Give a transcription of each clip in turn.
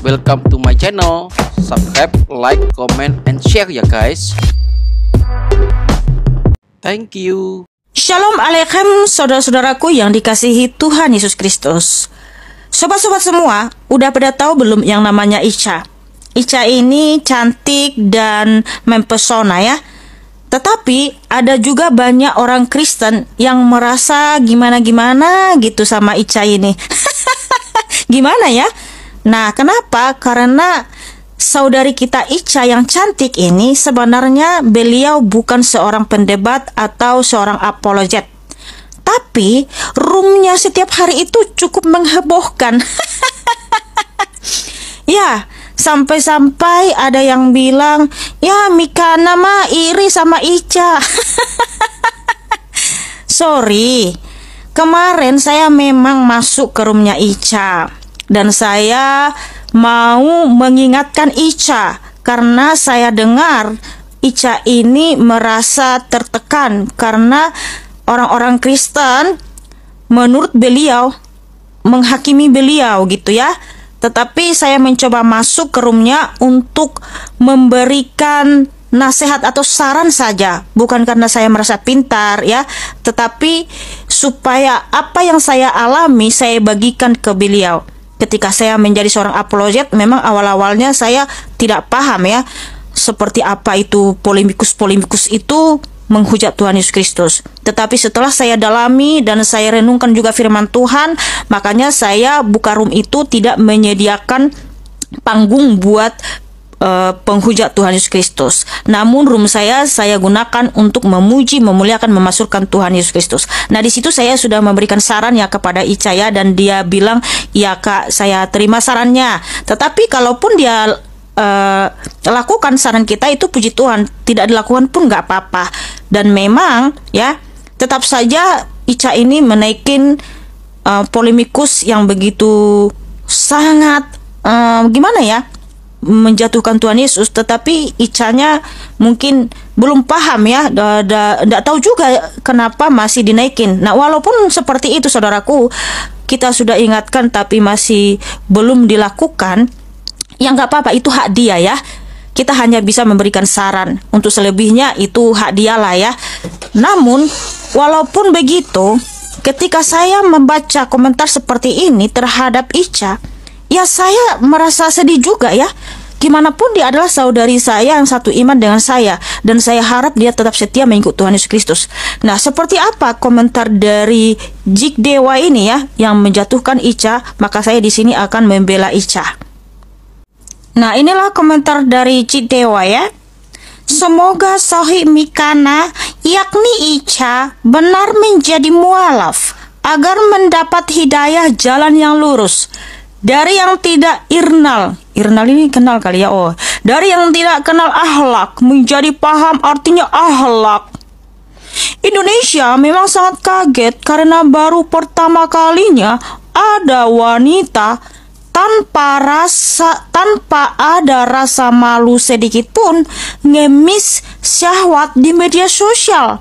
welcome to my channel. Subscribe, like, comment, and share ya guys. Thank you. Shalom Alaikum saudara-saudaraku yang dikasihi Tuhan Yesus Kristus. Sobat-sobat semua, udah pada tahu belum yang namanya Ica? Ica ini cantik dan mempesona ya. Tetapi ada juga banyak orang Kristen yang merasa gimana-gimana gitu sama Ica ini. Gimana ya? Nah, kenapa? Karena saudari kita Ica yang cantik ini sebenarnya beliau bukan seorang pendebat atau seorang apologet. Tapi roomnya setiap hari itu cukup menghebohkan. Ya, sampai-sampai ada yang bilang, ya Mikana mah iri sama Ica. Sorry, kemarin saya memang masuk ke roomnya Ica. Dan saya mau mengingatkan Ica karena saya dengar Ica ini merasa tertekan karena orang-orang Kristen menurut beliau menghakimi beliau gitu ya. Tetapi saya mencoba masuk ke roomnya untuk memberikan nasihat atau saran saja, bukan karena saya merasa pintar ya, tetapi supaya apa yang saya alami saya bagikan ke beliau. Ketika saya menjadi seorang apologet, memang awal-awalnya saya tidak paham ya, seperti apa itu polemikus itu menghujat Tuhan Yesus Kristus. Tetapi setelah saya dalami dan saya renungkan juga firman Tuhan, makanya saya buka room itu tidak menyediakan panggung buat penghujat Tuhan Yesus Kristus. Namun room saya gunakan untuk memuji, memuliakan, memasukkan Tuhan Yesus Kristus. Nah, di situ saya sudah memberikan saran ya kepada Ica ya, dan dia bilang, "Ya Kak, saya terima sarannya." Tetapi kalaupun dia lakukan saran kita itu puji Tuhan, tidak dilakukan pun nggak apa-apa. Dan memang ya, tetap saja Ica ini menaikin polemikus yang begitu sangat gimana ya, menjatuhkan Tuhan Yesus. Tetapi Icanya mungkin belum paham ya, tidak tahu juga kenapa masih dinaikin. Nah, walaupun seperti itu saudaraku, kita sudah ingatkan tapi masih belum dilakukan, ya nggak apa-apa, itu hak dia ya. Kita hanya bisa memberikan saran. Untuk selebihnya itu hak dia lah ya. Namun walaupun begitu, ketika saya membaca komentar seperti ini terhadap Ica, ya saya merasa sedih juga ya. Gimana pun dia adalah saudari saya yang satu iman dengan saya, dan saya harap dia tetap setia mengikut Tuhan Yesus Kristus. Nah, seperti apa komentar dari Jik Dewa ini ya, yang menjatuhkan Ica, maka saya di sini akan membela Ica. Nah, inilah komentar dari Jik Dewa ya. Semoga Sohi Mikana, yakni Ica, benar menjadi mualaf agar mendapat hidayah jalan yang lurus. Dari yang tidak Irnal ini kenal kali ya, dari yang tidak kenal akhlak menjadi paham artinya akhlak. Indonesia memang sangat kaget karena baru pertama kalinya ada wanita tanpa ada rasa malu sedikit pun ngemis syahwat di media sosial.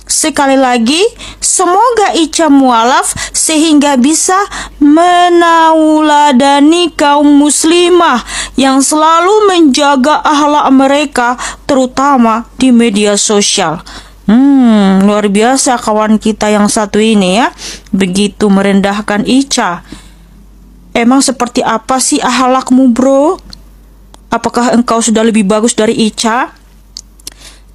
Sekali lagi, semoga Ica mualaf sehingga bisa menauladani kaum muslimah yang selalu menjaga akhlak mereka, terutama di media sosial. Luar biasa kawan kita yang satu ini ya, begitu merendahkan Ica. Emang seperti apa sih akhlakmu bro? Apakah engkau sudah lebih bagus dari Ica?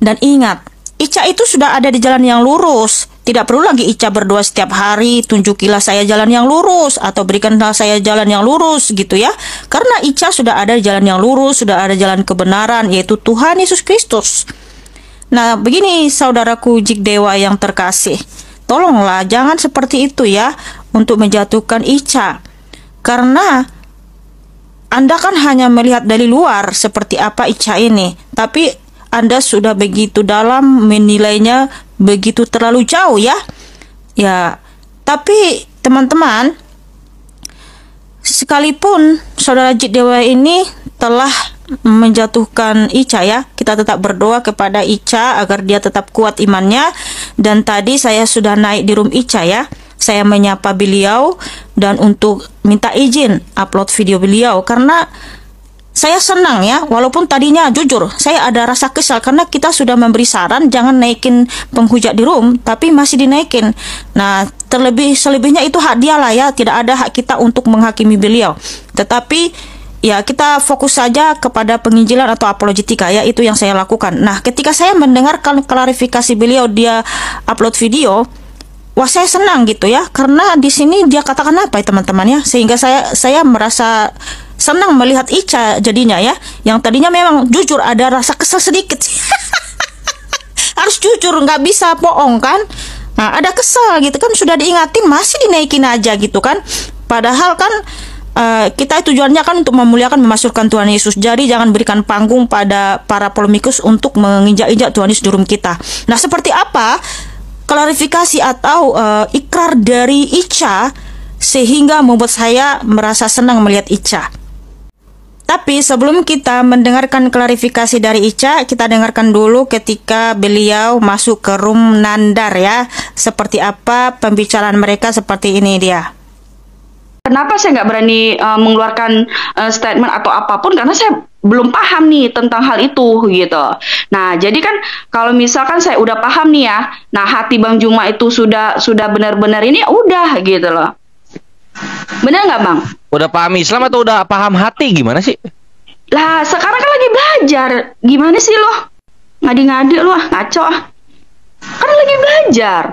Dan ingat, Ica itu sudah ada di jalan yang lurus. Tidak perlu lagi Ica berdoa setiap hari, tunjukilah saya jalan yang lurus, atau berikanlah saya jalan yang lurus gitu ya. Karena Ica sudah ada di jalan yang lurus, sudah ada jalan kebenaran, yaitu Tuhan Yesus Kristus. Nah, begini saudaraku Jik Dewa yang terkasih, tolonglah jangan seperti itu ya, untuk menjatuhkan Ica. Karena Anda kan hanya melihat dari luar seperti apa Ica ini, tapi Anda sudah begitu dalam menilainya, begitu terlalu jauh ya. Ya, tapi teman-teman, sekalipun saudara Jik Dewa ini telah menjatuhkan Ica ya, kita tetap berdoa kepada Ica agar dia tetap kuat imannya. Dan tadi saya sudah naik di room Ica ya. saya menyapa beliau dan untuk minta izin upload video beliau, karena saya senang ya, walaupun tadinya jujur saya ada rasa kesal karena kita sudah memberi saran jangan naikin penghujat di room, tapi masih dinaikin. Nah, selebihnya itu hak dia lah ya, tidak ada hak kita untuk menghakimi beliau. Tetapi ya kita fokus saja kepada penginjilan atau apologetika, ya itu yang saya lakukan. Nah, ketika saya mendengarkan klarifikasi beliau, dia upload video, wah saya senang gitu ya, karena di sini dia katakan apa ya teman-teman ya, sehingga saya merasa senang melihat Ica jadinya ya, yang tadinya memang jujur ada rasa kesel sedikit. Harus jujur, nggak bisa bohong kan. Nah, ada kesel gitu kan, sudah diingatin masih dinaikin aja gitu kan. Padahal kan kita tujuannya kan untuk memuliakan, memasukkan Tuhan Yesus. Jadi jangan berikan panggung pada para polemikus untuk menginjak-injak Tuhan Yesus di room kita. Nah, seperti apa klarifikasi atau ikrar dari Ica sehingga membuat saya merasa senang melihat Ica. Tapi sebelum kita mendengarkan klarifikasi dari Ica, kita dengarkan dulu ketika beliau masuk ke room Nandar ya. Seperti apa pembicaraan mereka, seperti ini dia. Kenapa saya nggak berani mengeluarkan statement atau apapun, karena saya belum paham nih tentang hal itu gitu. Nah, jadi kan kalau misalkan saya udah paham nih ya, nah hati Bang Juma itu sudah benar-benar ini udah gitu loh. Benar nggak Bang? Udah paham Islam atau udah paham hati, gimana sih? Lah sekarang kan lagi belajar. Gimana sih lo? Ngadi-ngadi lo, ngaco ah. Kan lagi belajar.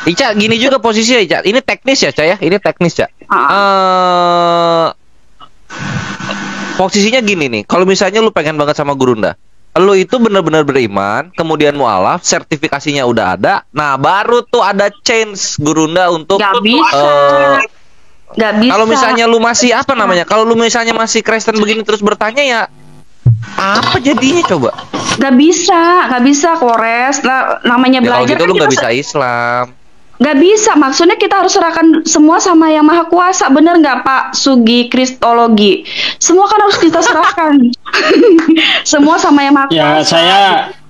Ica, gini juga posisinya Ica. Ini teknis ya, Ca ya? Ini teknis, Ca. Posisinya gini nih. Kalau misalnya lu pengen banget sama Gurunda, lu itu benar-benar beriman, kemudian mualaf, sertifikasinya udah ada. Nah, baru tuh ada chance Gurunda untuk Gak bisa. Gak bisa. Kalau misalnya lu masih apa namanya? Kalau lu misalnya masih Kristen begini terus bertanya, ya apa jadinya coba? Gak bisa Kores. Nah, namanya Ya, belajar kalau gitu kan lu kita gak bisa Islam. Gak bisa, maksudnya kita harus serahkan semua sama Yang Maha Kuasa. Bener nggak Pak Sugi Kristologi? Semua kan harus kita serahkan. Semua sama Yang Maha Kuasa. Ya,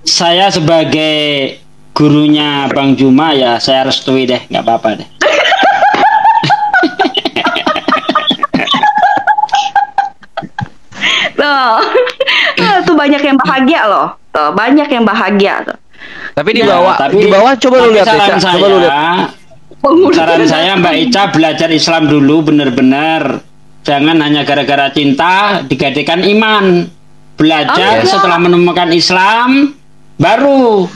saya sebagai gurunya Bang Juma ya saya restui deh, nggak apa-apa deh. Tuh banyak yang bahagia loh. Tuh banyak yang bahagia tuh. Tapi di Ya, bawah, tapi- di bawah coba lu tapi lihat Ica. saran Coba lu lihat. Saran saya Mbak Ica belajar Islam dulu benar-benar. Jangan hanya gara-gara cinta digadekan iman. Belajar iya. setelah menemukan Islam baru.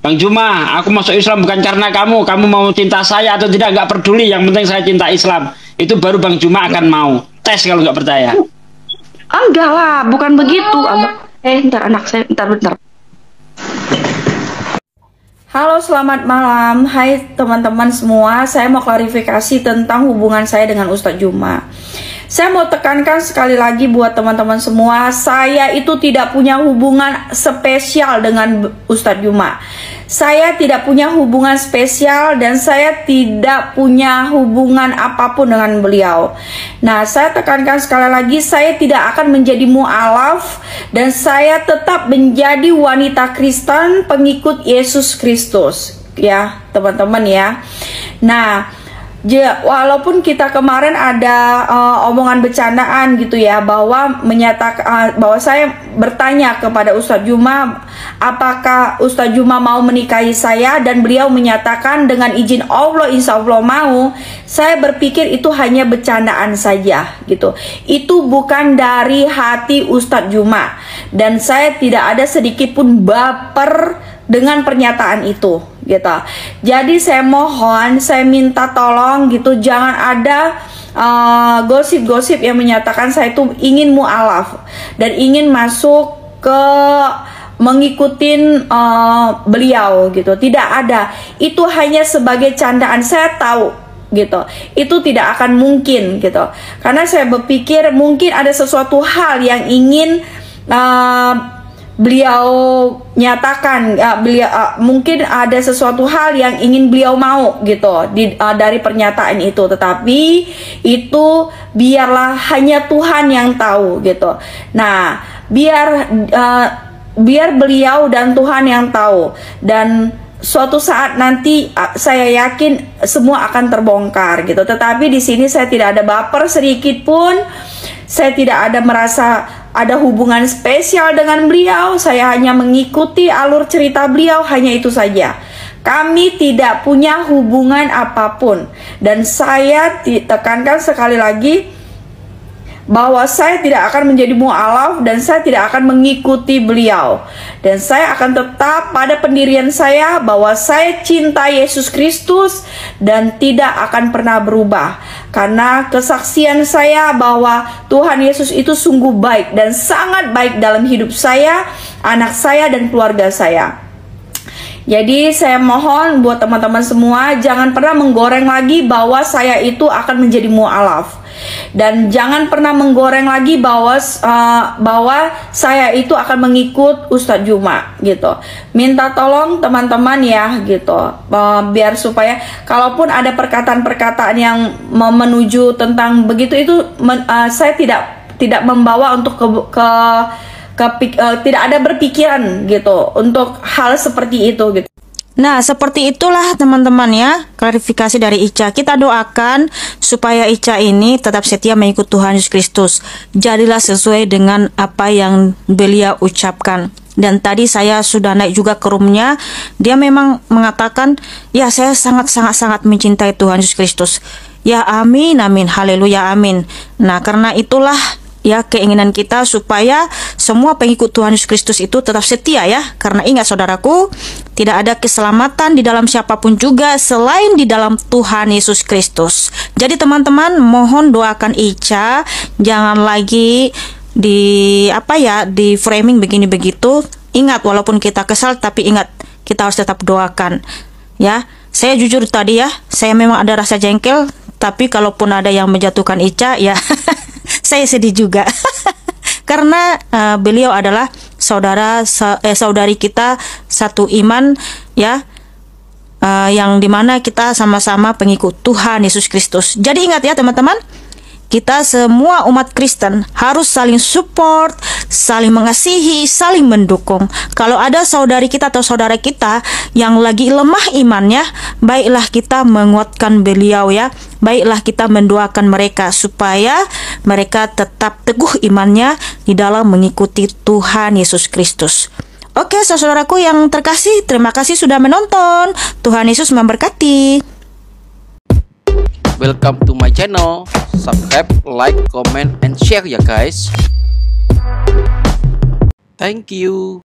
Bang Juma, aku masuk Islam bukan karena kamu. Kamu mau cinta saya atau tidak nggak peduli. Yang penting saya cinta Islam. Itu baru Bang Juma akan mau. Tes kalau nggak percaya. Enggak lah, bukan begitu. Ntar anak saya, bentar. Halo, selamat malam. Hai teman-teman semua, saya mau klarifikasi tentang hubungan saya dengan Ustadz Juma. Saya mau tekankan sekali lagi buat teman-teman semua, saya itu tidak punya hubungan spesial dengan Ustadz Juma. Saya tidak punya hubungan spesial dan saya tidak punya hubungan apapun dengan beliau. Nah, saya tekankan sekali lagi, saya tidak akan menjadi mu'alaf dan saya tetap menjadi wanita Kristen pengikut Yesus Kristus. Ya, teman-teman ya. Nah, walaupun kita kemarin ada omongan bercandaan gitu ya, bahwa menyatakan bahwa saya bertanya kepada Ustadz Juma apakah Ustadz Juma mau menikahi saya, dan beliau menyatakan dengan izin Allah insya Allah mau. Saya berpikir itu hanya bercandaan saja gitu. Itu bukan dari hati Ustadz Juma dan saya tidak ada sedikit pun baper dengan pernyataan itu gitu. Jadi saya mohon, saya minta tolong gitu, jangan ada gosip-gosip yang menyatakan saya itu ingin mu'alaf dan ingin masuk ke mengikutin beliau gitu. Tidak ada. Itu hanya sebagai candaan. Saya tahu gitu. Itu tidak akan mungkin gitu. Karena saya berpikir mungkin ada sesuatu hal yang ingin beliau nyatakan, mungkin ada sesuatu hal yang ingin beliau mau gitu dari pernyataan itu, tetapi itu biarlah hanya Tuhan yang tahu gitu. Nah, biar beliau dan Tuhan yang tahu, dan suatu saat nanti saya yakin semua akan terbongkar gitu. Tetapi di sini saya tidak ada baper sedikit pun. Saya tidak ada merasa ada hubungan spesial dengan beliau. Saya hanya mengikuti alur cerita beliau, hanya itu saja. Kami tidak punya hubungan apapun. Dan saya tekankan sekali lagi bahwa saya tidak akan menjadi mu'alaf dan saya tidak akan mengikuti beliau. Dan saya akan tetap pada pendirian saya bahwa saya cinta Yesus Kristus dan tidak akan pernah berubah. Karena kesaksian saya bahwa Tuhan Yesus itu sungguh baik dan sangat baik dalam hidup saya, anak saya dan keluarga saya. Jadi saya mohon buat teman-teman semua, jangan pernah menggoreng lagi bahwa saya itu akan menjadi mu'alaf. Dan jangan pernah menggoreng lagi bahwa saya itu akan mengikut Ustadz Juma gitu. Minta tolong teman-teman ya gitu, biar supaya kalaupun ada perkataan-perkataan yang menuju tentang begitu itu saya tidak membawa untuk tidak ada berpikiran gitu untuk hal seperti itu gitu. Nah, seperti itulah teman-teman ya, klarifikasi dari Ica. Kita doakan supaya Ica ini tetap setia mengikut Tuhan Yesus Kristus. Jadilah sesuai dengan apa yang beliau ucapkan. Dan tadi saya sudah naik juga ke roomnya. Dia memang mengatakan, ya saya sangat mencintai Tuhan Yesus Kristus. Ya amin, amin, haleluya, amin. Nah, karena itulah ya keinginan kita supaya semua pengikut Tuhan Yesus Kristus itu tetap setia ya. Karena ingat saudaraku, tidak ada keselamatan di dalam siapapun juga selain di dalam Tuhan Yesus Kristus. Jadi teman-teman, mohon doakan Ica, jangan lagi di framing begini begitu. Ingat, walaupun kita kesal tapi ingat kita harus tetap doakan ya. Saya jujur tadi ya, saya memang ada rasa jengkel, tapi kalaupun ada yang menjatuhkan Ica ya saya sedih juga. Karena beliau adalah saudari kita satu iman ya, yang dimana kita sama-sama pengikut Tuhan Yesus Kristus. Jadi ingat ya teman-teman, kita semua umat Kristen harus saling support, saling mengasihi, saling mendukung. Kalau ada saudari kita atau saudara kita yang lagi lemah imannya, baiklah kita menguatkan beliau ya. Baiklah kita mendoakan mereka supaya mereka tetap teguh imannya di dalam mengikuti Tuhan Yesus Kristus. Oke, saudaraku yang terkasih, terima kasih sudah menonton. Tuhan Yesus memberkati. Welcome to my channel. Subscribe, like, comment, and share ya guys. Thank you.